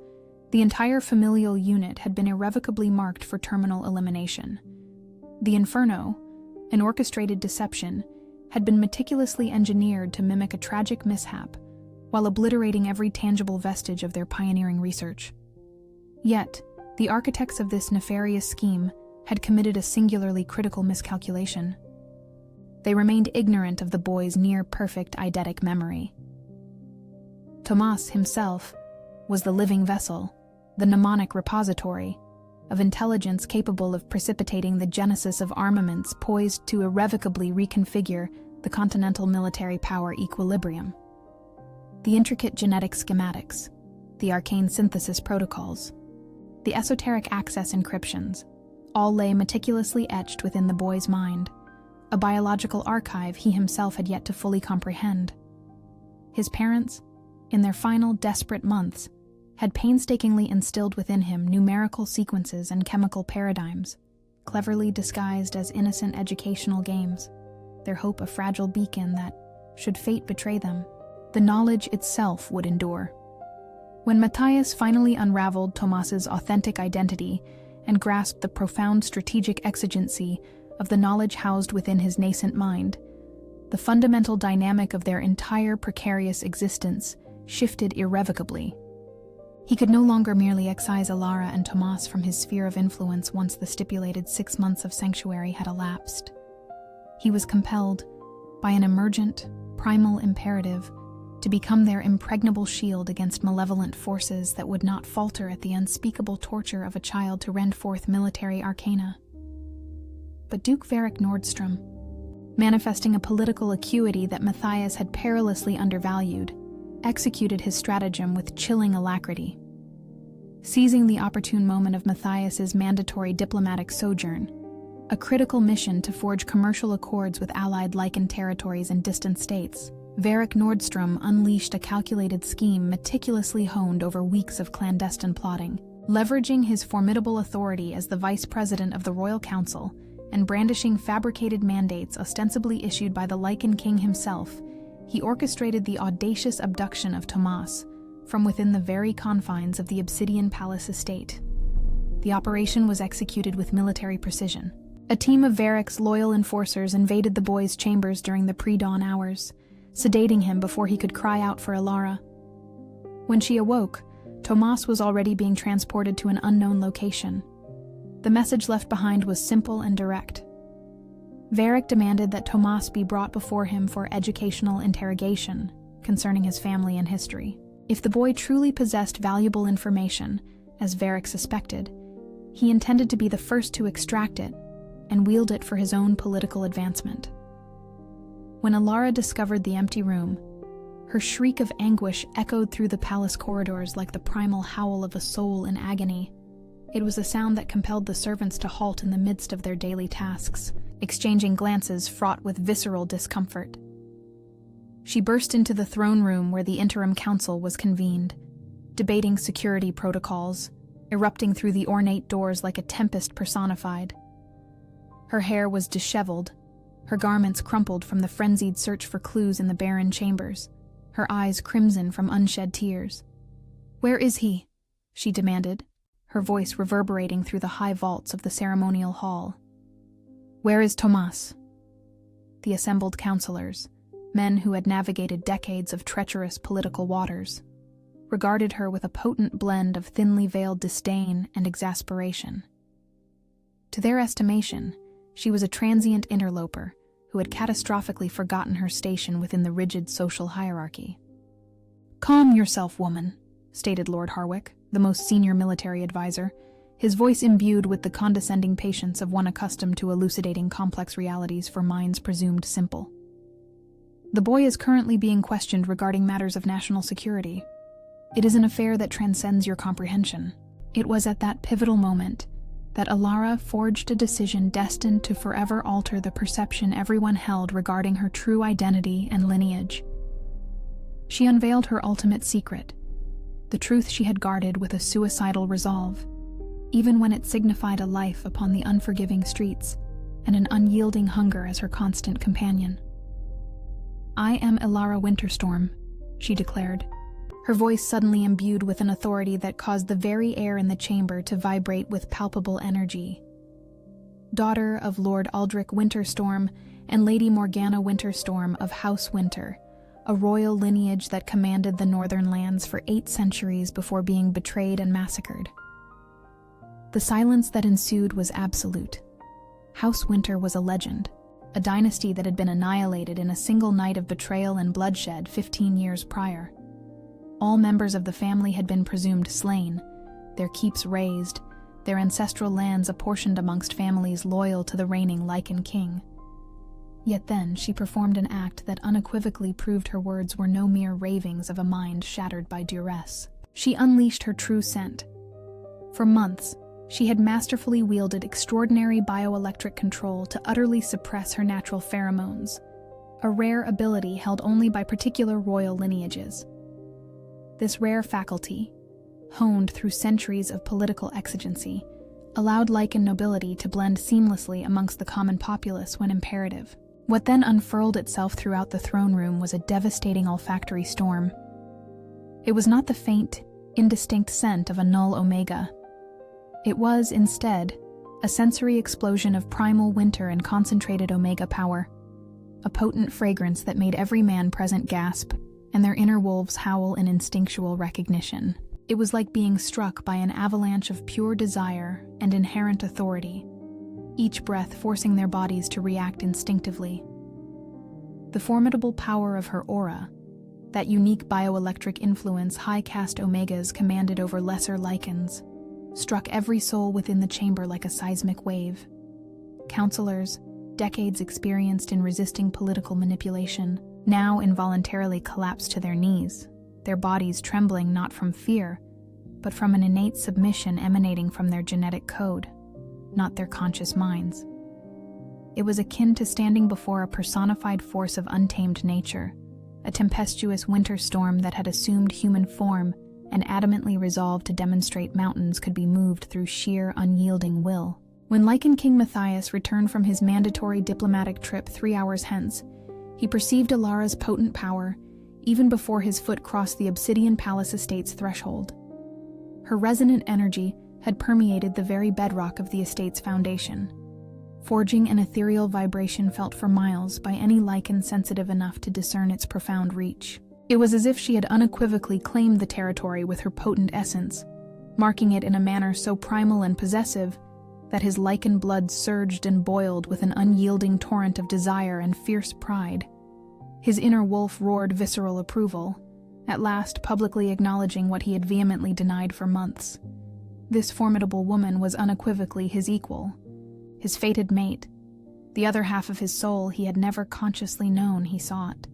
the entire familial unit had been irrevocably marked for terminal elimination. The Inferno, an orchestrated deception, had been meticulously engineered to mimic a tragic mishap, while obliterating every tangible vestige of their pioneering research. Yet, the architects of this nefarious scheme had committed a singularly critical miscalculation. They remained ignorant of the boy's near-perfect eidetic memory. Tomas himself was the living vessel, the mnemonic repository, of intelligence capable of precipitating the genesis of armaments poised to irrevocably reconfigure the continental military power equilibrium. The intricate genetic schematics, the arcane synthesis protocols, the esoteric access encryptions, all lay meticulously etched within the boy's mind, a biological archive he himself had yet to fully comprehend. His parents, in their final desperate months, had painstakingly instilled within him numerical sequences and chemical paradigms, cleverly disguised as innocent educational games, their hope a fragile beacon that, should fate betray them, the knowledge itself would endure. When Matthias finally unraveled Tomas's authentic identity and grasped the profound strategic exigency of the knowledge housed within his nascent mind, the fundamental dynamic of their entire precarious existence shifted irrevocably. He could no longer merely excise Alara and Tomas from his sphere of influence once the stipulated 6 months of sanctuary had elapsed. He was compelled, by an emergent, primal imperative, to become their impregnable shield against malevolent forces that would not falter at the unspeakable torture of a child to rend forth military arcana. But Duke Varric Nordstrom, manifesting a political acuity that Matthias had perilously undervalued, executed his stratagem with chilling alacrity. Seizing the opportune moment of Matthias's mandatory diplomatic sojourn, a critical mission to forge commercial accords with allied Lycan territories and distant states, Varric Nordstrom unleashed a calculated scheme meticulously honed over weeks of clandestine plotting. Leveraging his formidable authority as the vice president of the Royal Council and brandishing fabricated mandates ostensibly issued by the Lycan king himself, he orchestrated the audacious abduction of Tomas from within the very confines of the Obsidian Palace estate. The operation was executed with military precision. A team of Varric's loyal enforcers invaded the boy's chambers during the pre-dawn hours, sedating him before he could cry out for Alara. When she awoke, Tomas was already being transported to an unknown location. The message left behind was simple and direct. Varric demanded that Tomas be brought before him for educational interrogation concerning his family and history. If the boy truly possessed valuable information, as Varric suspected, he intended to be the first to extract it and wield it for his own political advancement. When Alara discovered the empty room, her shriek of anguish echoed through the palace corridors like the primal howl of a soul in agony. It was a sound that compelled the servants to halt in the midst of their daily tasks, exchanging glances fraught with visceral discomfort. She burst into the throne room where the interim council was convened, debating security protocols, erupting through the ornate doors like a tempest personified. Her hair was disheveled, her garments crumpled from the frenzied search for clues in the barren chambers, her eyes crimson from unshed tears. "Where is he?" she demanded, her voice reverberating through the high vaults of the ceremonial hall. "Where is Tomas?" The assembled counselors, men who had navigated decades of treacherous political waters, regarded her with a potent blend of thinly veiled disdain and exasperation. To their estimation, she was a transient interloper who had catastrophically forgotten her station within the rigid social hierarchy. "Calm yourself, woman," stated Lord Harwick, the most senior military advisor, his voice imbued with the condescending patience of one accustomed to elucidating complex realities for minds presumed simple. "The boy is currently being questioned regarding matters of national security. It is an affair that transcends your comprehension." It was at that pivotal moment that Alara forged a decision destined to forever alter the perception everyone held regarding her true identity and lineage. She unveiled her ultimate secret, the truth she had guarded with a suicidal resolve, even when it signified a life upon the unforgiving streets and an unyielding hunger as her constant companion. "I am Alara Winterstorm," she declared, her voice suddenly imbued with an authority that caused the very air in the chamber to vibrate with palpable energy. "Daughter of Lord Aldrich Winterstorm and Lady Morgana Winterstorm of House Winter, a royal lineage that commanded the northern lands for 8 centuries before being betrayed and massacred." The silence that ensued was absolute. House Winter was a legend, a dynasty that had been annihilated in a single night of betrayal and bloodshed 15 years prior. All members of the family had been presumed slain, their keeps razed, their ancestral lands apportioned amongst families loyal to the reigning Lycan king. Yet then she performed an act that unequivocally proved her words were no mere ravings of a mind shattered by duress. She unleashed her true scent. For months, she had masterfully wielded extraordinary bioelectric control to utterly suppress her natural pheromones, a rare ability held only by particular royal lineages. This rare faculty, honed through centuries of political exigency, allowed Lycan nobility to blend seamlessly amongst the common populace when imperative. What then unfurled itself throughout the throne room was a devastating olfactory storm. It was not the faint, indistinct scent of a null omega. It was, instead, a sensory explosion of primal winter and concentrated omega power, a potent fragrance that made every man present gasp, and their inner wolves howl in instinctual recognition. It was like being struck by an avalanche of pure desire and inherent authority, each breath forcing their bodies to react instinctively. The formidable power of her aura, that unique bioelectric influence high caste Omegas commanded over lesser Lycans, struck every soul within the chamber like a seismic wave. Counselors, decades experienced in resisting political manipulation, now involuntarily collapsed to their knees, their bodies trembling not from fear, but from an innate submission emanating from their genetic code, not their conscious minds. It was akin to standing before a personified force of untamed nature, a tempestuous winter storm that had assumed human form and adamantly resolved to demonstrate mountains could be moved through sheer, unyielding will. When Lycan King Matthias returned from his mandatory diplomatic trip 3 hours hence, he perceived Alara's potent power even before his foot crossed the Obsidian Palace estate's threshold. Her resonant energy had permeated the very bedrock of the estate's foundation, forging an ethereal vibration felt for miles by any Lycan sensitive enough to discern its profound reach. It was as if she had unequivocally claimed the territory with her potent essence, marking it in a manner so primal and possessive that his Lycan blood surged and boiled with an unyielding torrent of desire and fierce pride. His inner wolf roared visceral approval, at last publicly acknowledging what he had vehemently denied for months. This formidable woman was unequivocally his equal, his fated mate, the other half of his soul he had never consciously known he sought.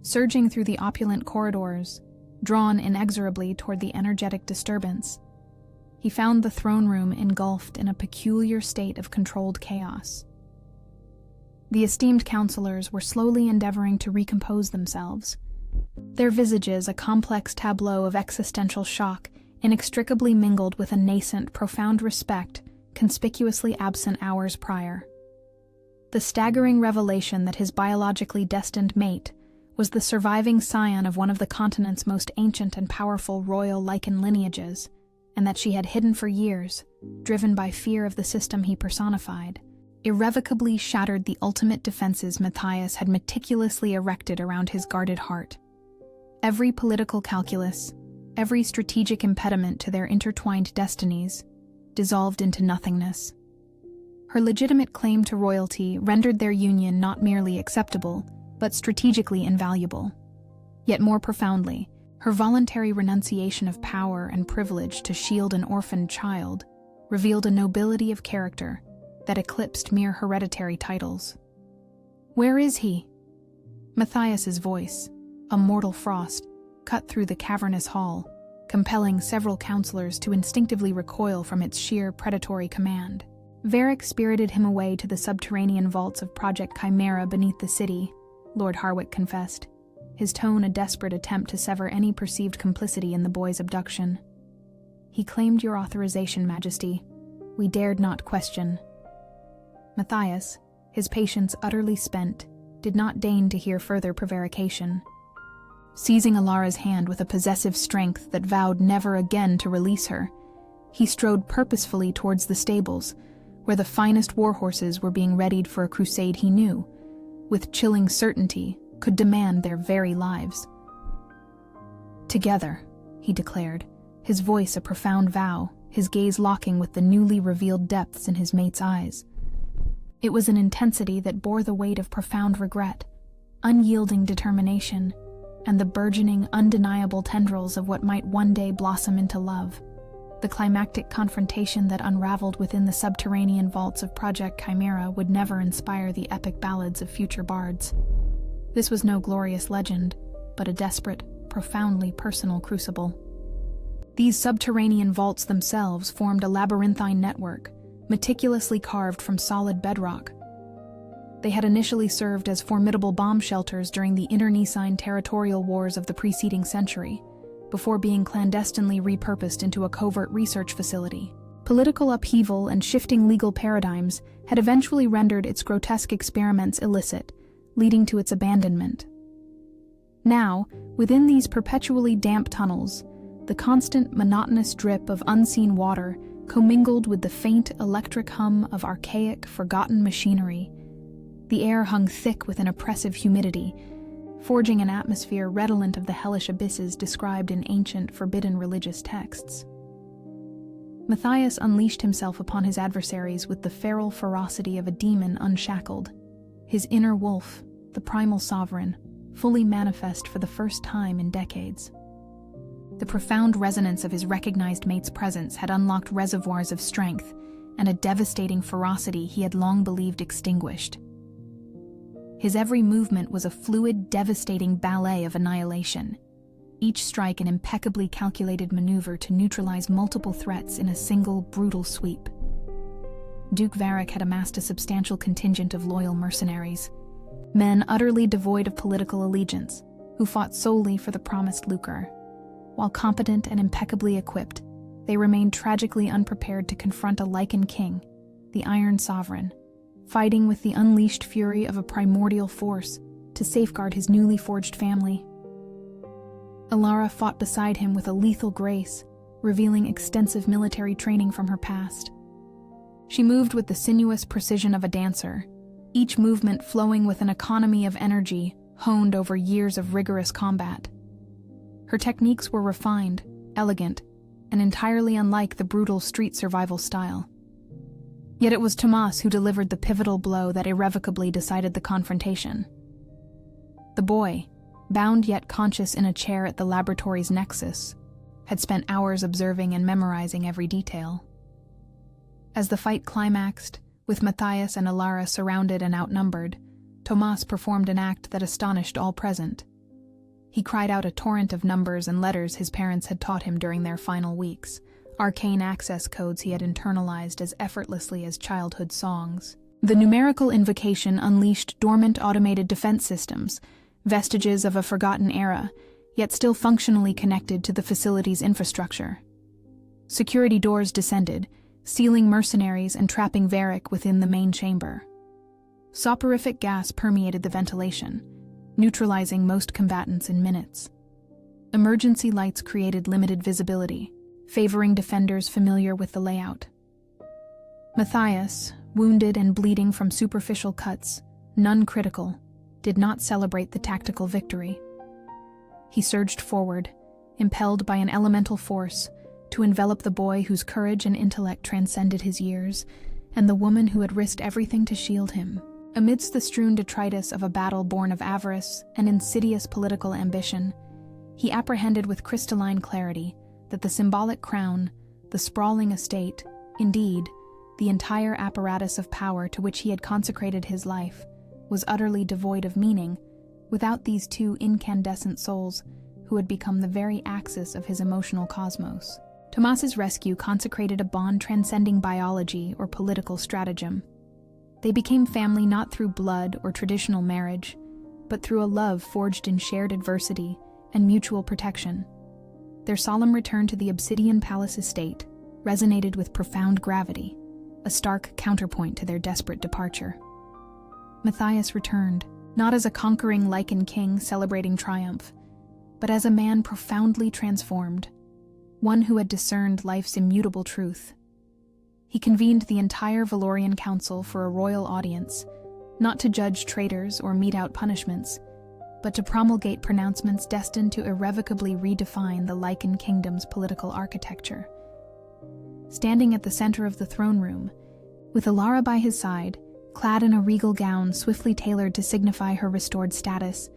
Surging through the opulent corridors, drawn inexorably toward the energetic disturbance, he found the throne room engulfed in a peculiar state of controlled chaos. The esteemed counselors were slowly endeavoring to recompose themselves, their visages a complex tableau of existential shock inextricably mingled with a nascent, profound respect conspicuously absent hours prior. The staggering revelation that his biologically destined mate was the surviving scion of one of the continent's most ancient and powerful royal Lycan lineages, and that she had hidden for years, driven by fear of the system he personified, irrevocably shattered the ultimate defenses Matthias had meticulously erected around his guarded heart. Every political calculus, every strategic impediment to their intertwined destinies, dissolved into nothingness. Her legitimate claim to royalty rendered their union not merely acceptable, but strategically invaluable. Yet more profoundly, her voluntary renunciation of power and privilege to shield an orphaned child revealed a nobility of character that eclipsed mere hereditary titles. "Where is he?" Matthias's voice, a mortal frost, cut through the cavernous hall, compelling several counselors to instinctively recoil from its sheer predatory command. Varric spirited him away to the subterranean vaults of Project Chimera beneath the city, Lord Harwick confessed, his tone a desperate attempt to sever any perceived complicity in the boy's abduction. "He claimed your authorization, Majesty. We dared not question." Matthias, his patience utterly spent, did not deign to hear further prevarication. Seizing Alara's hand with a possessive strength that vowed never again to release her, he strode purposefully towards the stables, where the finest war horses were being readied for a crusade he knew, with chilling certainty, could demand their very lives. "Together," he declared, his voice a profound vow, his gaze locking with the newly revealed depths in his mate's eyes. It was an intensity that bore the weight of profound regret, unyielding determination, and the burgeoning, undeniable tendrils of what might one day blossom into love. The climactic confrontation that unraveled within the subterranean vaults of Project Chimera would never inspire the epic ballads of future bards. This was no glorious legend, but a desperate, profoundly personal crucible. These subterranean vaults themselves formed a labyrinthine network, meticulously carved from solid bedrock. They had initially served as formidable bomb shelters during the internecine territorial wars of the preceding century, before being clandestinely repurposed into a covert research facility. Political upheaval and shifting legal paradigms had eventually rendered its grotesque experiments illicit, leading to its abandonment. Now, within these perpetually damp tunnels, the constant monotonous drip of unseen water commingled with the faint electric hum of archaic, forgotten machinery. The air hung thick with an oppressive humidity, forging an atmosphere redolent of the hellish abysses described in ancient, forbidden religious texts. Matthias unleashed himself upon his adversaries with the feral ferocity of a demon unshackled, his inner wolf, the primal sovereign, fully manifest for the first time in decades. The profound resonance of his recognized mate's presence had unlocked reservoirs of strength and a devastating ferocity he had long believed extinguished. His every movement was a fluid, devastating ballet of annihilation, each strike an impeccably calculated maneuver to neutralize multiple threats in a single, brutal sweep. Duke Varric had amassed a substantial contingent of loyal mercenaries, men utterly devoid of political allegiance, who fought solely for the promised lucre. While competent and impeccably equipped, they remained tragically unprepared to confront a Lycan king, the Iron Sovereign, fighting with the unleashed fury of a primordial force to safeguard his newly forged family. Alara fought beside him with a lethal grace, revealing extensive military training from her past. She moved with the sinuous precision of a dancer, each movement flowing with an economy of energy honed over years of rigorous combat. Her techniques were refined, elegant, and entirely unlike the brutal street survival style. Yet it was Tomas who delivered the pivotal blow that irrevocably decided the confrontation. The boy, bound yet conscious in a chair at the laboratory's nexus, had spent hours observing and memorizing every detail. As the fight climaxed, with Matthias and Alara surrounded and outnumbered, Tomas performed an act that astonished all present. He cried out a torrent of numbers and letters his parents had taught him during their final weeks, arcane access codes he had internalized as effortlessly as childhood songs. The numerical invocation unleashed dormant automated defense systems, vestiges of a forgotten era, yet still functionally connected to the facility's infrastructure. Security doors descended, sealing mercenaries and trapping Varric within the main chamber. Soporific gas permeated the ventilation, neutralizing most combatants in minutes. Emergency lights created limited visibility, favoring defenders familiar with the layout. Matthias, wounded and bleeding from superficial cuts, none critical, did not celebrate the tactical victory. He surged forward, impelled by an elemental force, to envelop the boy whose courage and intellect transcended his years, and the woman who had risked everything to shield him. Amidst the strewn detritus of a battle born of avarice and insidious political ambition, he apprehended with crystalline clarity that the symbolic crown, the sprawling estate, indeed, the entire apparatus of power to which he had consecrated his life, was utterly devoid of meaning without these two incandescent souls who had become the very axis of his emotional cosmos. Tomas's rescue consecrated a bond transcending biology or political stratagem. They became family not through blood or traditional marriage, but through a love forged in shared adversity and mutual protection. Their solemn return to the Obsidian Palace estate resonated with profound gravity, a stark counterpoint to their desperate departure. Matthias returned, not as a conquering Lycan king celebrating triumph, but as a man profoundly transformed, one who had discerned life's immutable truth. He convened the entire Valorian Council for a royal audience, not to judge traitors or mete out punishments, but to promulgate pronouncements destined to irrevocably redefine the Lycan kingdom's political architecture. Standing at the center of the throne room, with Alara by his side, clad in a regal gown swiftly tailored to signify her restored status,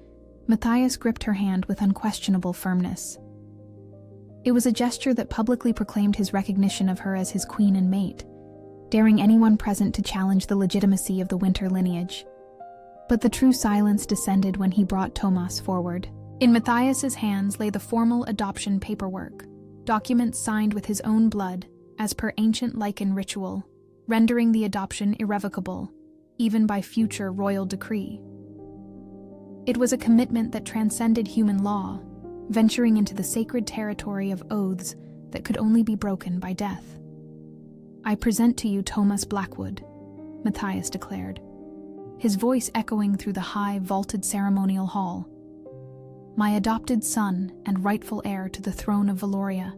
Matthias gripped her hand with unquestionable firmness. It was a gesture that publicly proclaimed his recognition of her as his queen and mate, daring anyone present to challenge the legitimacy of the Winter lineage. But the true silence descended when he brought Tomas forward. In Matthias's hands lay the formal adoption paperwork, documents signed with his own blood, as per ancient Lycan ritual, rendering the adoption irrevocable, even by future royal decree. It was a commitment that transcended human law, venturing into the sacred territory of oaths that could only be broken by death. "I present to you Tomas Blackwood," Matthias declared, his voice echoing through the high, vaulted ceremonial hall. "My adopted son and rightful heir to the throne of Valoria."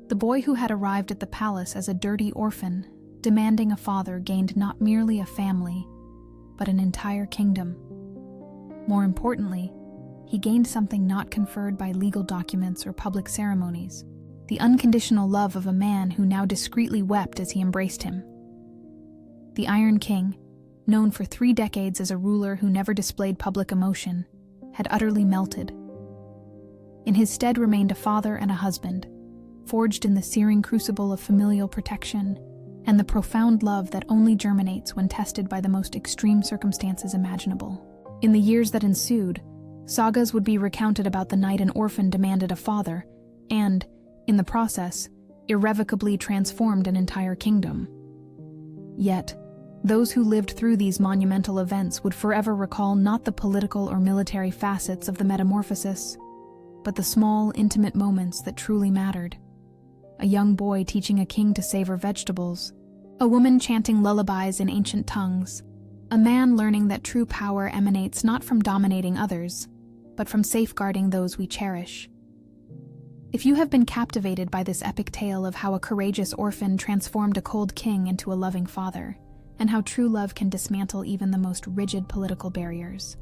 The boy who had arrived at the palace as a dirty orphan, demanding a father, gained not merely a family, but an entire kingdom. More importantly, he gained something not conferred by legal documents or public ceremonies: the unconditional love of a man who now discreetly wept as he embraced him. The Iron King, known for 3 decades as a ruler who never displayed public emotion, had utterly melted. In his stead remained a father and a husband, forged in the searing crucible of familial protection and the profound love that only germinates when tested by the most extreme circumstances imaginable. In the years that ensued, sagas would be recounted about the night an orphan demanded a father and, in the process, irrevocably transformed an entire kingdom. Yet, those who lived through these monumental events would forever recall not the political or military facets of the metamorphosis, but the small, intimate moments that truly mattered. A young boy teaching a king to savor vegetables, a woman chanting lullabies in ancient tongues, a man learning that true power emanates not from dominating others, but from safeguarding those we cherish. If you have been captivated by this epic tale of how a courageous orphan transformed a cold king into a loving father, and how true love can dismantle even the most rigid political barriers,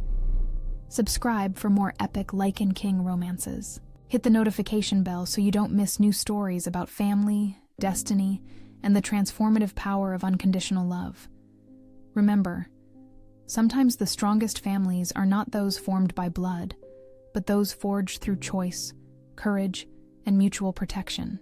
subscribe for more epic Lycan King romances. Hit the notification bell so you don't miss new stories about family, destiny, and the transformative power of unconditional love. Remember, sometimes the strongest families are not those formed by blood, but those forged through choice, courage, and mutual protection.